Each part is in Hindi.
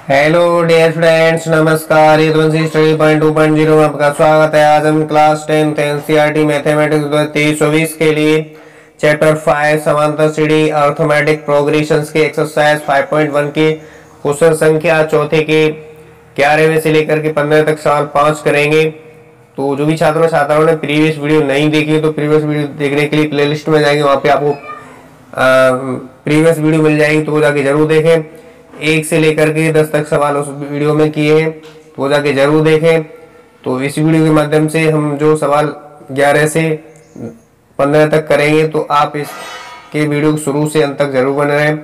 हेलो डियर फ्रेंड्स, नमस्कार। यदुवंशी स्टडी पॉइंट 2.0 में आपका स्वागत है। आज हम क्लास 10th एनसीईआरटी मैथमेटिक्स 2023-24 के लिए चैप्टर 5 समांतर सीढ़ी अर्थमेटिक प्रोग्रेशंस के एक्सरसाइज 5.1 के क्वेश्चन संख्या चौथे के 11वें से लेकर के 15 तक सवाल 5 करेंगे। तो जो भी छात्रों ने प्रीवियस वीडियो नहीं देखी तो प्रीवियस वीडियो देखने के लिए प्लेलिस्ट में जाएंगे, वहाँ पे आपको प्रीवियस वीडियो मिल जाएगी, तो वो जाके जरूर देखें। 1 से लेकर के 10 तक सवाल उस वीडियो में किए हैं, तो वो जाके जरूर देखें। तो इस वीडियो के माध्यम से हम जो सवाल 11 से 15 तक करेंगे, तो आप इसके वीडियो शुरू से अंत तक जरूर बने रहें,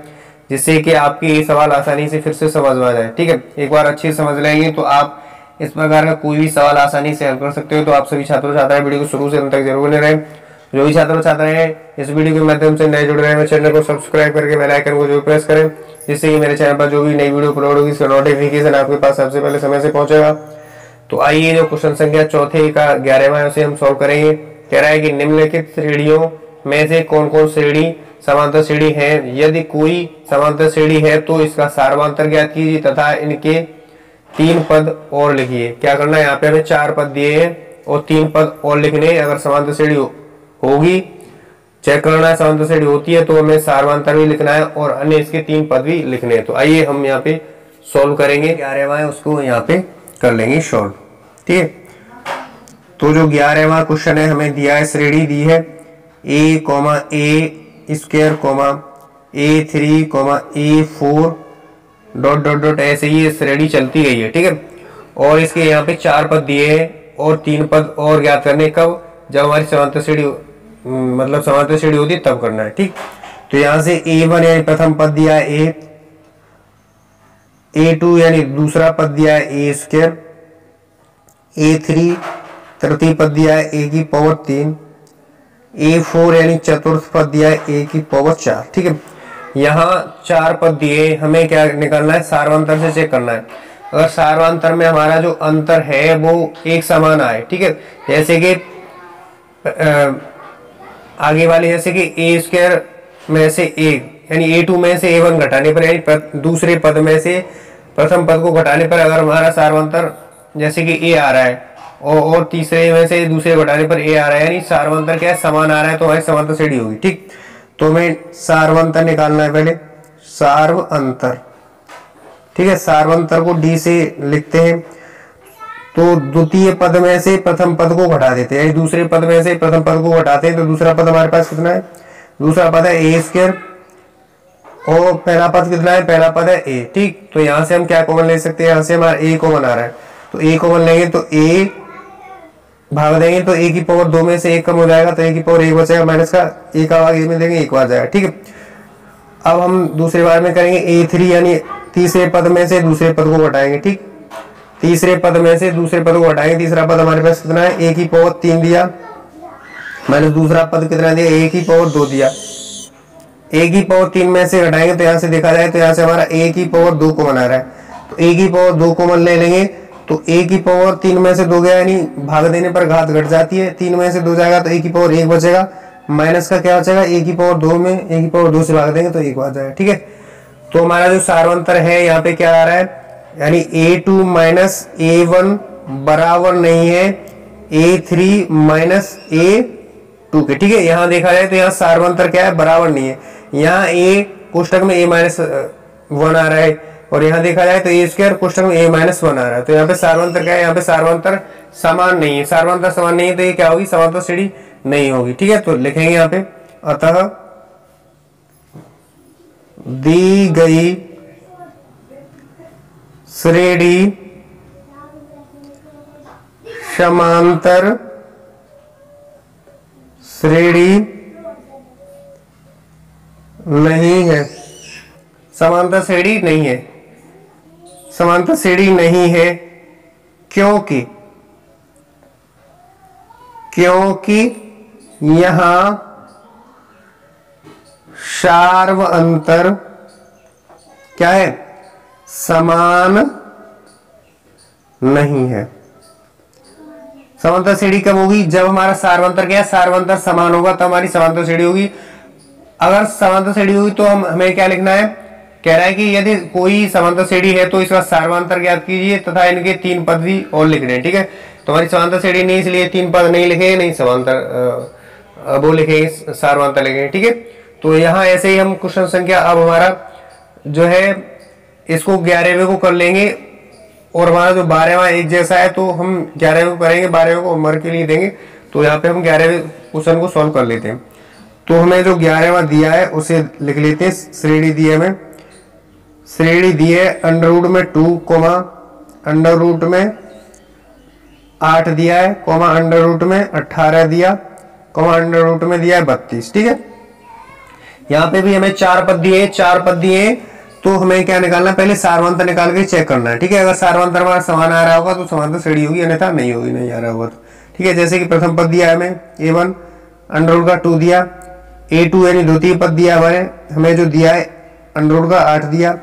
जिससे कि आपके ये सवाल आसानी से फिर से समझ में आ जाए। ठीक है, एक बार अच्छे समझ लेंगे तो आप इस प्रकार का कोई भी सवाल आसानी से हल कर सकते हो। तो आप सभी छात्राएं वीडियो को शुरू से अंत तक जरूर बने रहें। जो भी छात्राएं इस वीडियो के माध्यम से नए जुड़ रहे हैं, चैनल को सब्सक्राइब करके बेल आइकन को जरूर प्रेस करें, जिससे कि मेरे चैनल पर जो भी नई वीडियो अपलोड होगी इसका नोटिफिकेशन आपके पास सबसे पहले समय से पहुंचेगा। तो आइए जो क्वेश्चन संख्या चौथे का 11वां उसे हम सॉल्व करेंगे। कह रहा है कि निम्नलिखित श्रेणियों में से कौन कौन श्रेणी समांतर श्रेणी है। यदि कोई समांतर श्रेणी है तो इसका सार्वमांतर ज्ञात कीजिए तथा इनके 3 पद और लिखिए। क्या करना है, यहाँ पे हमें 4 पद दिए हैं और 3 पद और लिखने हैं। अगर समांतर श्रेणी होगी, चेक करना है समांतर श्रेणी होती है तो हमें सार्वमांतर भी लिखना है और अन्य इसके 3 पद भी लिखने हैं। तो आइए हम यहाँ पे सॉल्व करेंगे। 11वां है उसको यहाँ पे कर लेंगे सॉल्व। ठीक है, तो जो 11वां क्वेश्चन है हमें दिया है, श्रेणी दी है a, A² A3, A4 ... ऐसे ही श्रेणी चलती गई है। ठीक है, और इसके यहाँ पे 4 पद दिए हैं और 3 पद और ज्ञात करने कब, जब हमारी समांतर श्रेणी मतलब समांतर श्रेणी होती है तब करना है। ठीक, तो यहां से A1 यानी प्रथम पद दिया है A, A2 यानी दूसरा पद दिया है A², A3 तृतीय पद दिया है A⁴, A4 यानी चतुर्थ पद दिया है A⁴। ठीक है, यहाँ 4 पद दिए, हमें क्या निकालना है, सार्वंतर से चेक करना है। अगर सार्वंतर में हमारा जो अंतर है वो एक समान आए। ठीक है, जैसे कि आगे वाले जैसे कि A² में से यानी A2 में से A1 घटाने पर, यानी दूसरे पद में से प्रथम पद को घटाने पर अगर हमारा सार्वंतर जैसे कि A आ रहा है और तीसरे में से दूसरे घटाने पर A आ रहा है, यानी सार्वंतर क्या है, समान आ रहा है, तो हमारी समांतर श्रेणी होगी। ठीक, तो हमें सार्वंतर निकालना है पहले, सार्वंतर। ठीक है, सार्वंतर को D से लिखते हैं। तो द्वितीय पद में से प्रथम पद को घटा देते हैं, यानी दूसरे पद में से प्रथम पद को घटाते हैं, तो दूसरा पद हमारे पास कितना है, दूसरा पद है A² और पहला पद कितना है, पहला पद है A। ठीक, तो यहां से हम क्या कॉमन ले सकते हैं, यहां से हमारा A कॉमन आ रहा है, तो A कॉमन लेंगे तो A भाग देंगे तो A⁴ में से 1 कम हो जाएगा, तो A⁴ बचेगा, माइनस का A का भाग A में देंगे, 1 बार जाएगा। ठीक है, अब हम दूसरे बार में करेंगे A3 यानी तीसरे पद में से दूसरे पद को घटाएंगे। ठीक, तीसरे पद में से दूसरे पद को हटाएंगे, तीसरा पद हमारे पास कितना है, A⁴ दिया, माइनस दूसरा पद कितना दिया, A⁴ दिया। A⁴ में से घटाएंगे तो यहाँ से देखा जाए तो यहाँ से हमारा A⁴ कॉमन आ रहा है, तो A⁴ कॉमन ले लेंगे, तो A⁴ में से 2 गया, यानी भाग देने पर घात घट जाती है, 3 में से 2 जाएगा तो A⁴ बचेगा, माइनस का क्या बचेगा, A⁴ में A⁴ से भाग देंगे तो 1 बार जाएगा। ठीक है, तो हमारा जो सार्वंतर है यहाँ पे क्या आ रहा है, यानी A2 माइनस A1 बराबर नहीं है A3 माइनस A2 के। ठीक है, यहाँ देखा जाए तो यहाँ सार्वंतर क्या है, बराबर नहीं है। यहाँ A कोष्टक में A-1 आ रहा है और यहाँ देखा जाए तो A² कोष्टक में A-1 आ रहा है, तो यहाँ पे सार्वंतर क्या है, यहाँ पे सार्वंतर समान नहीं है। सार्वंतर समान नहीं है तो ये क्या होगी, समांतर श्रेणी नहीं होगी। ठीक है, तो लिखेंगे यहाँ पे, अतः दी गई श्रेणी समांतर श्रेणी नहीं है। समांतर श्रेणी नहीं है, समांतर श्रेणी नहीं है क्योंकि यहां सार्वंतर क्या है, समान नहीं है। समांतर श्रेणी कब होगी, जब हमारा सार्वंतर क्या है, सार्वंतर समान होगा तो हमारी समांतर श्रेणी होगी। अगर समांतर श्रेणी होगी तो हमें क्या लिखना है, कह रहा है कि यदि कोई समांतर श्रेणी है तो इसका सार्वंतर ज्ञात कीजिए तथा इनके 3 पद भी और लिखने हैं। ठीक है, तो हमारी समांतर श्रेणी नहीं, इसलिए 3 पद नहीं लिखे, नहीं समांतर वो लिखेंगे, सार्वंतर लिखेंगे। ठीक है, तो यहाँ ऐसे ही हम क्वेश्चन संख्या अब हमारा जो है इसको 11वें को कर लेंगे और हमारा जो 12वां एक जैसा है तो हम 11वें को करेंगे, 12वें को होमवर्क के लिए देंगे। तो यहाँ पे हम 11वें क्वेश्चन को सॉल्व कर लेते हैं। तो हमें जो 11वां दिया है उसे लिख लेते हैं। श्रेणी दी है हमें, श्रेणी दी है अंडर रूट में 2 कोमा अंडर रूट में 8 दिया है, कोमा अंडर रूट में 18 दिया, कोमा अंडर रूट में दिया है 32। ठीक है, यहाँ पे भी हमें 4 पद दिए, 4 पद दिए, तो हमें क्या निकालना है, पहले सारवंतर निकाल के चेक करना है। ठीक है, अगर सारवंतर हमारा समान आ रहा होगा तो समांतर श्रेणी होगी, अन्यथा नहीं होगी, नहीं आ रहा होगा तो। ठीक है, जैसे कि प्रथम पद दिया है हमें a1 अंडर रूट का 2 दिया, a2 यानी द्वितीय पद दिया हमें जो दिया है अंडर रूट का 8 दिया,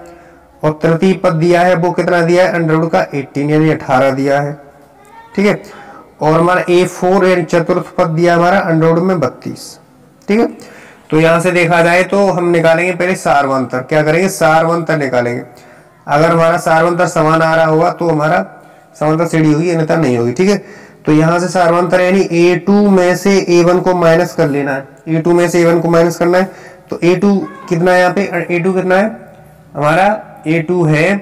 और तृतीय पद दिया है वो कितना दिया है, अंडर रूट का 18 यानी 18 दिया है। ठीक है, और हमारा a4 यानी चतुर्थ पद दिया हमारा अंडर रूट में 32। ठीक है, तो यहां से देखा जाए तो हम निकालेंगे पहले सारवंतर। क्या करेंगे, सारवंतर निकालेंगे। अगर हमारा सारवंतर समान आ रहा होगा तो हमारा समांतर श्रेणी होगी, अन्यथा नहीं होगी। ठीक है, तो यहां से सारवंतर यानी a2 में से a1 को माइनस कर लेना है, a2 में से a1 को माइनस करना है। तो a2 कितना है, यहाँ पे a2 कितना है हमारा, a2 है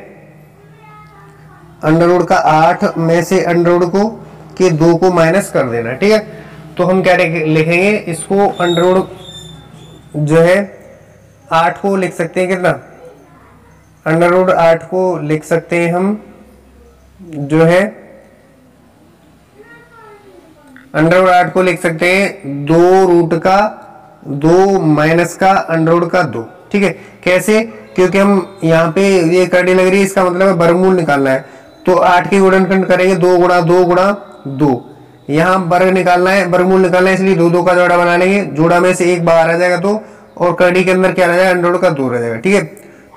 अंडर रूट का 8 में से अंडर रूट को के 2 को माइनस कर देना है। ठीक है, तो हम क्या लिखेंगे, इसको अंडर रूट जो है 8 को लिख सकते हैं कितना, अंडर रूट 8 को लिख सकते हैं हम जो है अंडर रूट 8 को लिख सकते हैं 2 रूट का 2 माइनस का अंडर रूट का 2। ठीक है, कैसे, क्योंकि हम यहाँ पे ये करने लग रही है, इसका मतलब है वर्गमूल निकालना है। तो 8 के गुणनखंड करेंगे 2 गुणा 2 गुणा 2, यहाँ वर्ग निकालना है, वर्गमूल निकालना है, इसलिए 2 2 का जोड़ा बना लेंगे, जोड़ा में से एक बाहर आ जाएगा तो, और करनी के अंदर क्या रह जाएगा, अंडर रूट का 2 रह जाएगा। ठीक है,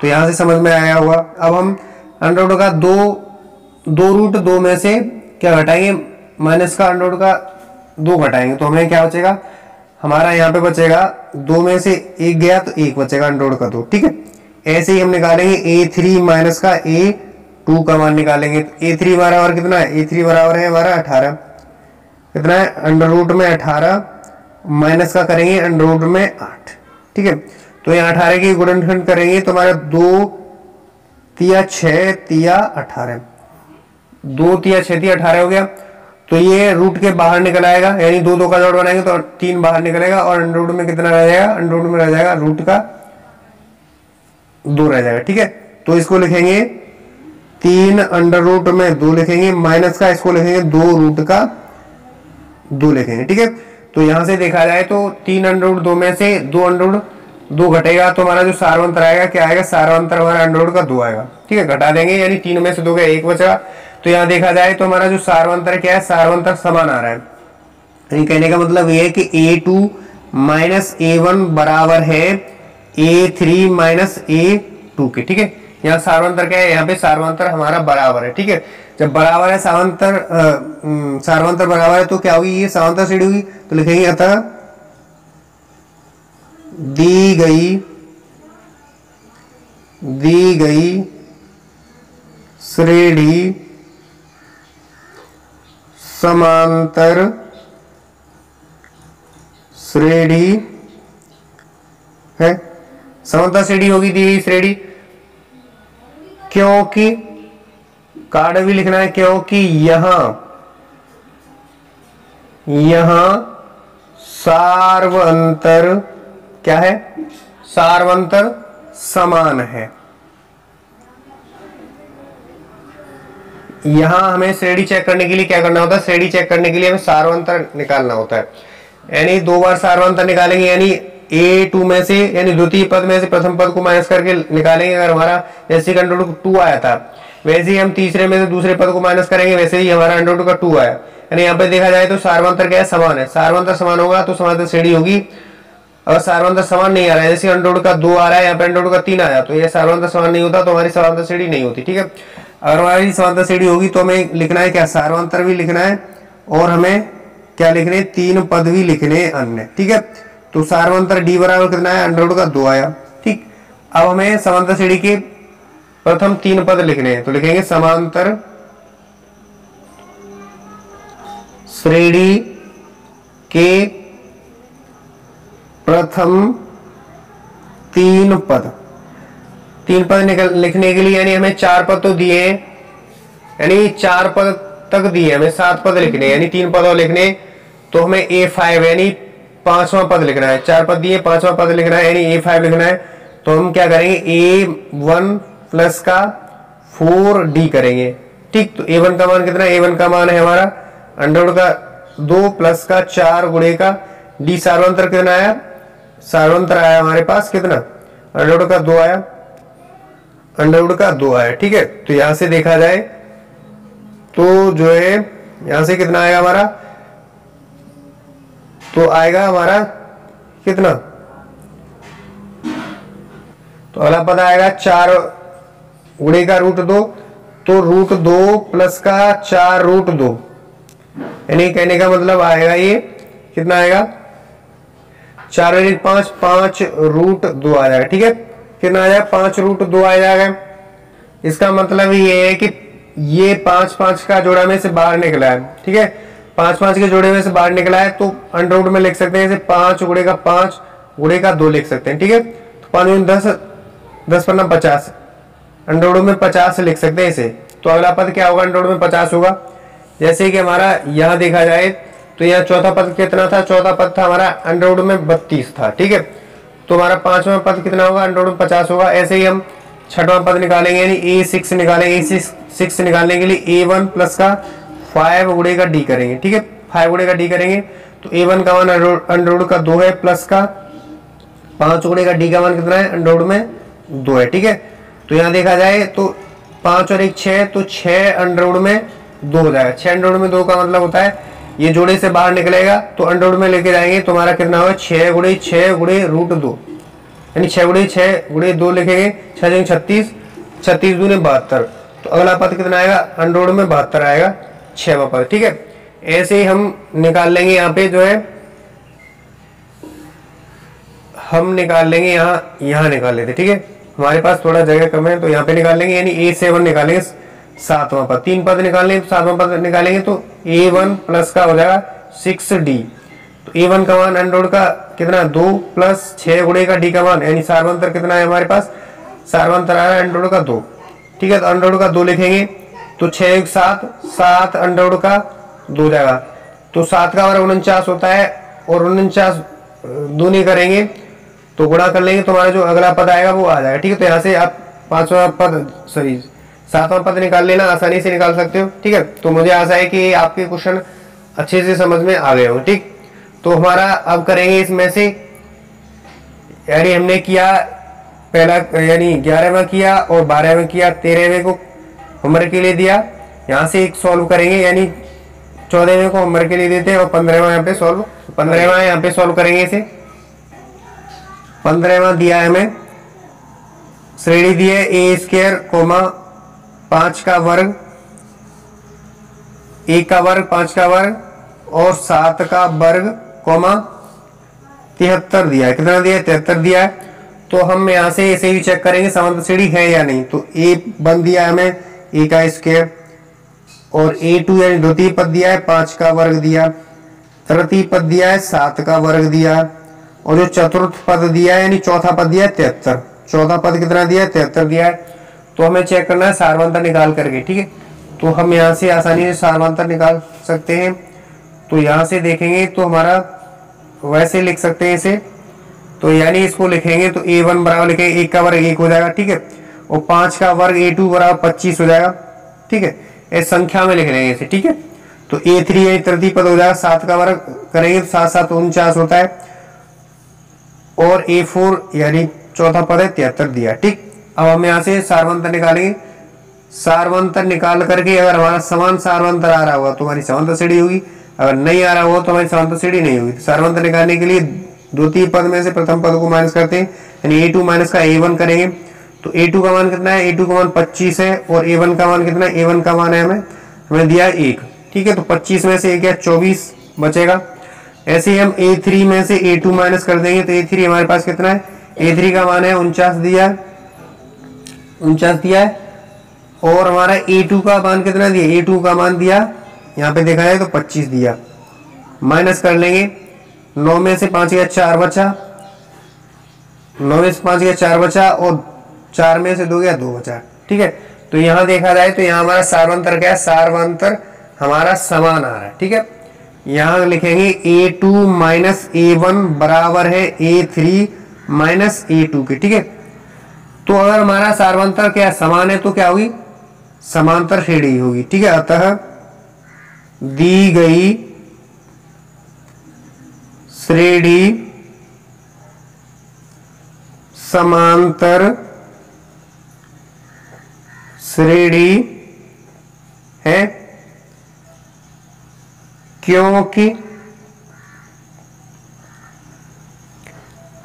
तो यहाँ से समझ में आया होगा। अब हम अंडर रूट का 2 रूट 2 में से क्या घटाएंगे, माइनस का अंडर रूट का 2 घटाएंगे, तो हमें क्या बचेगा, हमारा यहाँ पे बचेगा 2 में से 1 गया तो 1 बचेगा अंडर रूट का 2। ठीक है, ऐसे ही हम निकालेंगे a3 माइनस का a2 का मान निकालेंगे। तो a3 बराबर कितना है, a3 बराबर है हमारा 18, कितना है अंडर रूट में 18 माइनस का करेंगे अंडर रूट में 8। ठीक है, तो यहाँ 18 की गुणनखंड करेंगे तो हमारा 2 तिया 6 तिया 18, 2 तिया 6 तिया 18 हो गया। तो ये रूट के बाहर निकल आएगा, यानी 2 2 का जोड़ बनाएंगे तो 3 बाहर निकलेगा, और अंडर रूट में कितना रह जाएगा, अंडर रूट में रह जाएगा रूट का 2 रह जाएगा। ठीक है, तो इसको लिखेंगे 3 अंडर रूट में 2 लिखेंगे, माइनस का इसको लिखेंगे 2 रूट का 2 लिखेंगे। ठीक है, तो यहां से देखा जाए तो 3 अंडर रूट 2 में से 2 अंडर रूट 2 घटेगा तो हमारा जो सारवंतर आएगा क्या आएगा, सारवंतर हमारा अंडर रूट का 2 आएगा। ठीक है, घटा देंगे यानी 3 में से 2 का 1 बचेगा। तो यहाँ देखा जाए तो हमारा जो सारवंतर क्या है, सारवंतर समान आ रहा है। यानी कहने का मतलब ये है कि a2 माइनस a1 बराबर है a3 माइनस a2 के। ठीक है, यहाँ सारवंतर क्या है, यहाँ पे सारवंतर हमारा बराबर है। ठीक है, जब बराबर है सारवंतर बराबर है तो क्या होगी, ये समांतर श्रेणी होगी। तो लिखेंगे अतः दी गई श्रेणी समांतर श्रेणी है, समांतर श्रेणी होगी दी गई श्रेणी, क्योंकि कार्ड भी लिखना है, क्योंकि यहां सारवंतर क्या है, सारवंतर समान है। यहां हमें श्रेणी चेक करने के लिए क्या करना होता है, श्रेणी चेक करने के लिए हमें सारवंतर निकालना होता है। यानी 2 बार सारवंतर निकालेंगे, यानी a2 में से यानी द्वितीय पद में से प्रथम पद को माइनस करके निकालेंगे। अगर हमारा जैसे अंडर रूट 2 आया था, वैसे ही हम तीसरे में से दूसरे पद को माइनस करेंगे, वैसे ही हमारा अंडर रूट का 2 आया। यानी यहाँ पे देखा जाए तो सारवंतर क्या है, समान है। सारवंतर समान होगा तो समांतर श्रेणी होगी। अगर सारवंतर समान नहीं आ रहा है, जैसे अंडर रूट का 2 आ रहा है, यहाँ पे अंडर रूट का 3 आया, तो ये सारवंतर समान नहीं होता, तो हमारी समांतर श्रेणी नहीं होती। ठीक है, अगर हमारी समांतर श्रेणी होगी तो हमें लिखना है क्या, सारवंतर भी लिखना है, और हमें क्या लिखने, 3 पद भी लिखने अन्य। ठीक है, तो सारवंतर डी बराबर कितना है, अंडर रूट का 2 आया। ठीक, अब हमें समांतर श्रेणी के प्रथम 3 पद लिखने हैं, तो लिखेंगे समांतर श्रेणी के प्रथम 3 पद। 3 पद लिखने के लिए यानी हमें 4 पद तो दिए हैं, यानी 4 पद तक दिए, हमें 7 पद लिखने यानी 3 पद और लिखने, तो हमें A5 यानी 5वां पद लिखना है। 4 पद दिए, 5वां पद लिखना है यानी A5 लिखना है। तो हम क्या करेंगे, A1 प्लस का 4D करेंगे। ठीक, तो A1 का मान कितना है, A1 का मान है हमारा अंडर का 2 प्लस का 4 गुणे का D। सार्वंतर कितना आया, सार्वंतर आया हमारे पास कितना, अंडर का 2 आया, अंडर का 2 आया। ठीक है, तो यहां से देखा जाए तो जो है यहां से कितना आएगा हमारा, तो आएगा हमारा कितना, तो अगला पद आएगा 4 गुणे का √2, तो √2 प्लस का 4 √2, यानी कहने का मतलब आएगा ये कितना आएगा, 4 और 1 5, 5 √2 आ जाएगा। ठीक है, कितना आ जाएगा, 5 √2 आ जाएगा। इसका मतलब ये है कि ये 5 5 का जोड़ा में से बाहर निकला है। ठीक है, 5 5 के जोड़े में से बाहर निकला है, तो अंडर रूट में लिख सकते हैं इसे 5 गुणे का 5 गुणे का 2 लिख सकते हैं। ठीक है, तो 5 में 10, 10 पर 50, अंडर रूट में 50 लिख सकते हैं इसे। तो अगला पद क्या होगा, अंडर रूट में 50 होगा। जैसे कि हमारा यहाँ देखा जाए तो यहाँ चौथा पद कितना था, चौथा पद था हमारा अंडर रूट में 32 था। ठीक है, तो हमारा 5वां पद कितना होगा, अंडर रूट में 50 होगा। ऐसे ही हम 6वां पद निकालेंगे यानी A6 निकालेंगे। A6 निकालने के लिए A1 प्लस का 5 गुणे का D करेंगे। ठीक है, 5 गुणे का D करेंगे, तो A1 का मान अंडर रूट का 2 है, प्लस का 5 गुणे का D का मान कितना है, अंडर रूट में 2 है। ठीक है, तो यहाँ देखा जाए तो 5 और 1 6, तो 6 अंडर रूट में 2 हो जाएगा। 6 अंडर रूट में 2 का मतलब होता है ये जोड़े से बाहर निकलेगा, तो अंडर रूट में लेके जाएंगे तो हमारा कितना होगा, 6 गुणे √2, यानी 6 गुणे 2 लिखेंगे, 6 36, 36 दूने 72। तो अगला पद कितना आएगा, अंडर रूट में 72 आएगा, 6वां पद। ठीक है, ऐसे ही हम निकाल लेंगे, यहाँ पे जो है हम निकाल लेंगे, यहाँ निकाल लेते। ठीक है, हमारे पास थोड़ा जगह कम है, तो यहाँ पे निकाल लेंगे यानी A7 निकालेंगे, 7वां पद। 3 पद निकालेंगे तो 7वां पद निकालेंगे, तो A1 प्लस का हो जाएगा 6D। तो A1 का मान अंडर रूट का कितना, 2 प्लस 6 गुणे का D का मान, यानी सार्वंतर कितना है हमारे पास, सार्वंतर आ रहा है अंडर रूट का 2। ठीक है, तो अंडर रूट का 2 लिखेंगे, तो 6 1 7, 7 अंडर रूट का 2 जाएगा, तो 7 का वर्ग 49 होता है, और 49 दूनी करेंगे तो गुणा कर लेंगे, तो हमारा जो अगला पद आएगा वो आ जाएगा। ठीक है, तो यहाँ से आप 7वां पद निकाल लेना, आसानी से निकाल सकते हो। ठीक है, तो मुझे आशा है कि आपके क्वेश्चन अच्छे से समझ में आ गए हो। ठीक, तो हमारा अब करेंगे इसमें से, यानी हमने किया पहला यानी 11वां किया और 12वां किया, 13वें को होमवर्क के लिए दिया, यहाँ से एक सॉल्व करेंगे, यानी 14वें को होमवर्क के लिए देते हैं, और 15वां यहाँ पे सॉल्व, 15वां यहाँ पे सॉल्व करेंगे इसे। 15वां दिया है हमें, श्रेणी दी है A², 5 का वर्ग, 1 का वर्ग, 5 का वर्ग और 7 का वर्ग, 73 दिया है। कितना दिया है, 73 दिया है। तो हम यहाँ से ऐसे ही चेक करेंगे समांतर श्रेणी है या नहीं। तो A1 दिया है हमें A² और A2 यानी द्वितीय पद दिया है 5 का वर्ग दिया, तृतीय पद दिया है 7 का वर्ग दिया, और जो चतुर्थ पद दिया है यानी चौथा पद दिया है 73। चौथा पद कितना दिया है, 73 दिया है। तो हमें चेक करना है सार्वंतर निकाल करके। ठीक है, तो हम यहाँ से आसानी से सार्वंतर निकाल सकते हैं। तो यहाँ से देखेंगे तो हमारा वैसे लिख सकते हैं इसे, तो यानी इसको लिखेंगे तो A1 बराबर लिखेंगे 1 का वर्ग 1 हो जाएगा। ठीक है, और 5 का वर्ग A2 बराबर 25 हो जाएगा। ठीक है, इस संख्या में लिख लेंगे इसे। ठीक है, तो A3 यानी तृतीय पद हो जाएगा, 7 का वर्ग करेंगे तो 7 7 49 होता है, और A4 यानी चौथा पद है 73 दिया। ठीक, अब हम यहाँ से सार्वंतर निकालेंगे। सार्वंतर निकाल करके अगर हमारा समान सार्वंतर आ रहा होगा तो हमारी समांतर श्रेणी होगी, अगर नहीं आ रहा होगा तो हमारी समांतर श्रेणी नहीं होगी। सार्वंतर निकालने के लिए द्वितीय पद में से प्रथम पद को माइनस करते हैं, यानी A2 माइनस का A1 करेंगे। तो A2 का मान कितना है, A2 का मान 25 है, और A1 का मान कितना है, A1 का मान है हमें दिया 1। ठीक है, तो 25 में से 1 या 24 बचेगा। ऐसे ही हम A3 में से A2 माइनस कर देंगे, तो A3 हमारे पास कितना है, A3 का मान है 49 दिया, 49 दिया है। और हमारा A2 का मान कितना दिया, A2 का मान दिया यहाँ पे देखा जाए तो 25 दिया। माइनस कर लेंगे, 9 में से 5 गया 4 बचा, 9 में से 5 गया 4 बचा, और 4 में से 2 गया 2 बचा। ठीक है, तो यहाँ देखा जाए तो यहाँ हमारा सार्वंतर क्या है, सार्वंतर हमारा समान आ रहा है। ठीक है, यहाँ लिखेंगे A2 माइनस A1 बराबर है A3 माइनस A2 के। ठीक है, तो अगर हमारा सार्वंतर क्या समान है तो क्या होगी, समांतर श्रेणी होगी। ठीक है, अतः दी गई श्रेणी समांतर श्रेणी है क्योंकि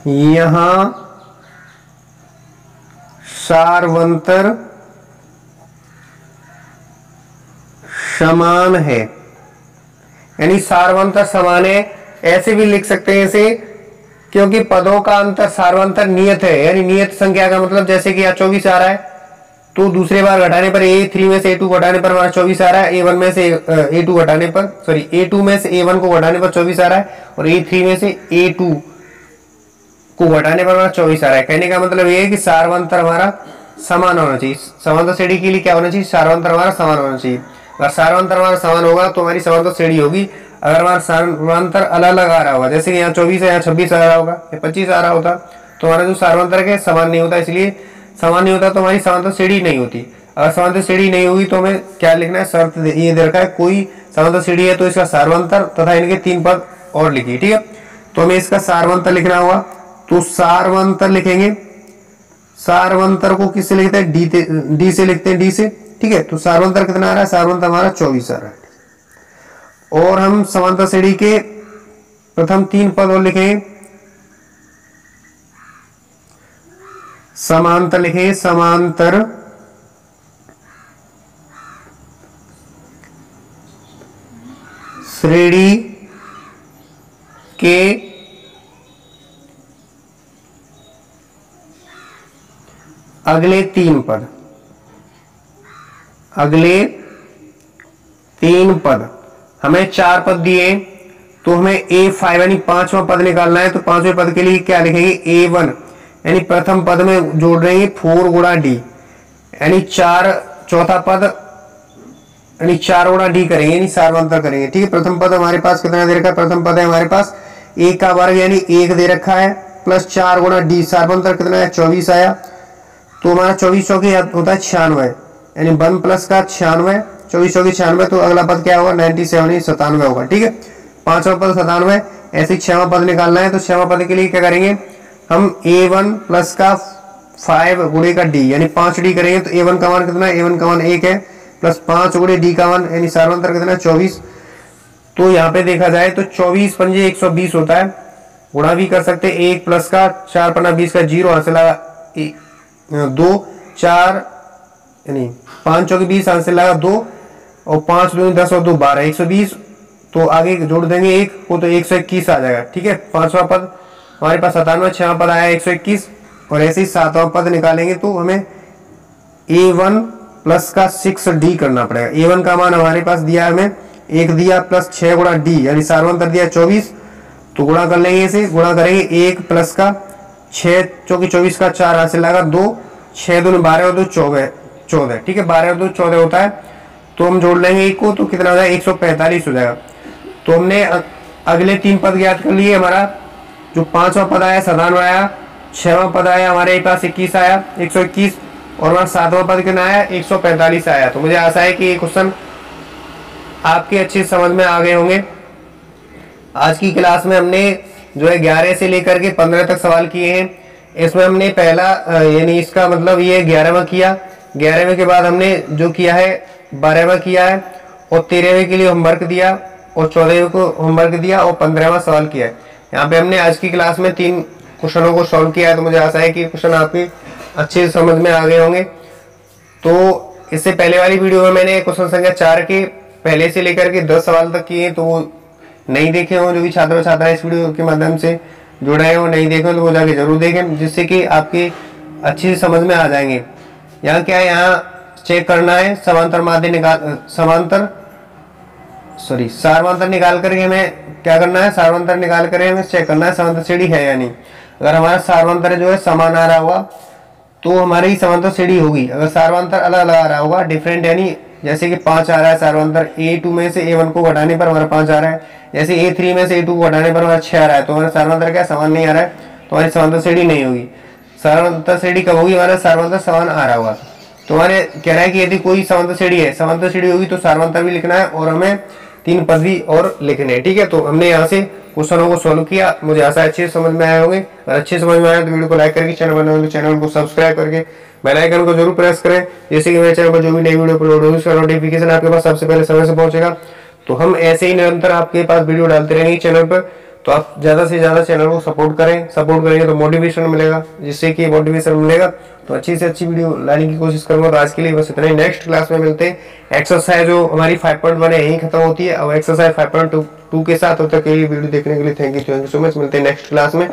यहां सार्वंतर समान है। यानी सार्वंतर समान है, ऐसे भी लिख सकते हैं इसे, क्योंकि पदों का अंतर सार्वंतर नियत है। यानी नियत संख्या का मतलब जैसे कि यहाँ 24 आ रहा है, तो दूसरे बार घटाने पर A3 में से A2 घटाने पर हमारा 24 आ रहा है, A1 में से A2 घटाने पर, सॉरी A2 में से A1 को घटाने पर 24 आ रहा है, और A3 में से A2 को घटाने पर हमारा 24 आ रहा है। कहने का मतलब ये है कि सार्वंतर हमारा समान होना चाहिए। समांतर श्रेणी के लिए क्या होना चाहिए, सार्वंतर हमारा समान होना चाहिए। अगर सार्वंतर हमारा समान होगा तो हमारी समांतर श्रेणी होगी। अगर हमारा सार्वंतर अलग अलग आ रहा होगा, जैसे कि यहाँ 24 है, यहाँ 26 आ रहा होगा, या 25 आ रहा होता, तो हमारा जो सार्वंतर है समान नहीं होता। इसलिए समान नहीं होता तो हमारी समांतर श्रेणी नहीं होती। अगर समांतर श्रेणी नहीं होगी तो हमें क्या लिखना है, शर्त ये दे रखा है, कोई समांतर श्रेणी है तो इसका सार्वंतर तथा इनके 3 पद और लिखिए। ठीक है, तो हमें इसका सार्वंतर लिखना होगा, तो सार्वंतर लिखेंगे। सार्वंतर को किससे लिखते हैं, डी से लिखते हैं, डी से। ठीक है, तो सार्वंतर कितना आ रहा है, सार्वंतर हमारा 24 आ रहा है। और हम समांतर श्रेणी के प्रथम 3 पद और लिखेंगे। समांतर लिखेंगे, समांतर श्रेणी के अगले 3 पद, अगले 3 पद, हमें 4 पद दिए, तो हमें A5 यानी 5वां पद निकालना है। तो 5वें पद के लिए क्या लिखेंगे, A1 यानी प्रथम पद में जोड़ रहे हैं 4 गुणा D, यानी 4, चौथा पद यानी 4 गुणा D करेंगे, यानी सार्वंतर करेंगे। ठीक है, प्रथम पद हमारे पास कितना दे रखा है, प्रथम पद है हमारे पास 1 का वर्ग यानी 1 दे रखा है, प्लस 4 गुणा D, सार्वंतर कितना है 24 आया। तो हमारा 24 चौके होता है 96, यानी 1 प्लस का 96, 24 चौके 96, तो अगला पद क्या होगा 97 97 होगा। ठीक है, 5वां पद 97, ऐसे 6वां पद निकालना है। तो 6वां पद के लिए क्या करेंगे, हम A1 प्लस का 5 गुणे का D यानी 5D करेंगे। तो A1 का मान कितना है, A1 का मान 1 है, प्लस 5 गुणे D का मान यानी सार्वंतर कितना है 24। तो यहाँ पे देखा जाए तो 24 पंजे 120 होता है, गुणा भी कर सकते हैं। 1 प्लस का 4 पन्ना 20 का 0 हासिल लगा 2 4 यानी 5 चौके 20 हासिल लगा 2, और 5 दूनी 10 और 2 12 120। तो आगे जोड़ देंगे 1 को तो 121 आ जाएगा। ठीक है, 5वां पद हमारे पास 97, 6वां पद आया 121, और ऐसे ही 7वां पद निकालेंगे तो हमें A1 प्लस का 6D करना पड़ेगा। A1 का मान हमारे पास दिया हमें 1 दिया, प्लस 6 गुणा D यानी सार्वंतर दिया 24, तो गुणा कर लेंगे, इसे गुणा करेंगे 1 प्लस का 6 चौकी 24 का 4 हासिल लगा 2, 6 दूनी 12 और 2 14। ठीक है, 12 और 2 14 होता है। तो हम जोड़ लेंगे 1 को, तो कितना हो जाएगा 145 हो जाएगा। तो हमने अगले 3 पद ज्ञात कर लिए। हमारा जो 5वां पद आया 97 आया, 6वां पद आया हमारे पास 21 आया 121, और हमारा 7वां पद कितना आया 145 आया। तो मुझे आशा है कि ये क्वेश्चन आपके अच्छे समझ में आ गए होंगे। आज की क्लास में हमने जो है 11 से लेकर के 15 तक सवाल किए हैं। इसमें हमने पहला यानी इसका मतलब ये 11वां किया, 11वें के बाद हमने जो किया है 12वां किया है, और 13वें के लिए होमवर्क दिया, और 14वें को होमवर्क दिया, और 15वां सवाल किया है। यहाँ पे हमने आज की क्लास में 3 क्वेश्चनों को सॉल्व किया है। तो मुझे आशा है कि क्वेश्चन आपके अच्छे समझ में आ गए होंगे। तो इससे पहले वाली वीडियो में मैंने क्वेश्चन संख्या 4 के पहले से लेकर के 10 सवाल तक किए, तो वो नहीं देखे हों जो भी छात्र छात्रा इस वीडियो के माध्यम से, जुड़े हैं और नहीं देखे तो वो जाके जरूर देखें, जिससे कि आपकी अच्छी से समझ में आ जाएंगे। यहाँ क्या है, यहाँ चेक करना है सारवांतर निकाल करके हमें क्या करना है, सारवांतर निकाल कर हमें चेक करना है समांतर श्रेणी है या नहीं। अगर हमारा सारवांतर जो है समान आ रहा होगा तो हमारी समांतर श्रेणी होगी। अगर सारवांतर अलग अलग आ रहा होगा डिफरेंट, यानी जैसे कि 5 आ रहा है सारवांतर, A2 में से A1 को घटाने पर हमारा 5 आ रहा है, जैसे A3 में से A2 को घटाने पर हमारा 6 आ रहा है, तो हमारा सारवांतर क्या समान नहीं आ रहा है, तो हमारी समांतर श्रेणी नहीं होगी। समांतर श्रेणी कब होगी, हमारा सारवांतर समान आ रहा होगा। तो हमारे कह रहा है कि यदि कोई समांतर श्रेणी है, समांतर श्रेणी होगी तो सारवांतर भी लिखना है और हमें 3 पद भी और लिखने हैं। ठीक है, तो हमने यहाँ से क्वेश्चनों को सॉल्व किया। मुझे आशा अच्छे समझ में आए होंगे। अगर अच्छे समझ में आए तो वीडियो को लाइक करके, चैनल बने हो तो चैनल को सब्सक्राइब करके बेल आइकन को जरूर प्रेस करें, जैसे कि मेरे चैनल पर जो भी नई वीडियो अपलोड होगी उसका नोटिफिकेशन आपके पास सबसे पहले समय से पहुंचेगा। तो हम ऐसे ही निरंतर आपके पास वीडियो डालते रहेंगे चैनल पर। तो आप ज्यादा से ज्यादा चैनल को सपोर्ट करें, सपोर्ट करेंगे तो मोटिवेशन मिलेगा, जिससे कि मोटिवेशन मिलेगा तो अच्छी से अच्छी वीडियो लाने की कोशिश करूंगा। तो आज के लिए बस इतना ही, नेक्स्ट क्लास में मिलते हैं। एक्सरसाइज जो हमारी 5.1 है यही खत्म होती है, अब एक्सरसाइज 5.2 के साथ, तब तक के लिए वीडियो देखने के लिए थैंक यू सो मच। मिलते हैं नेक्स्ट क्लास में।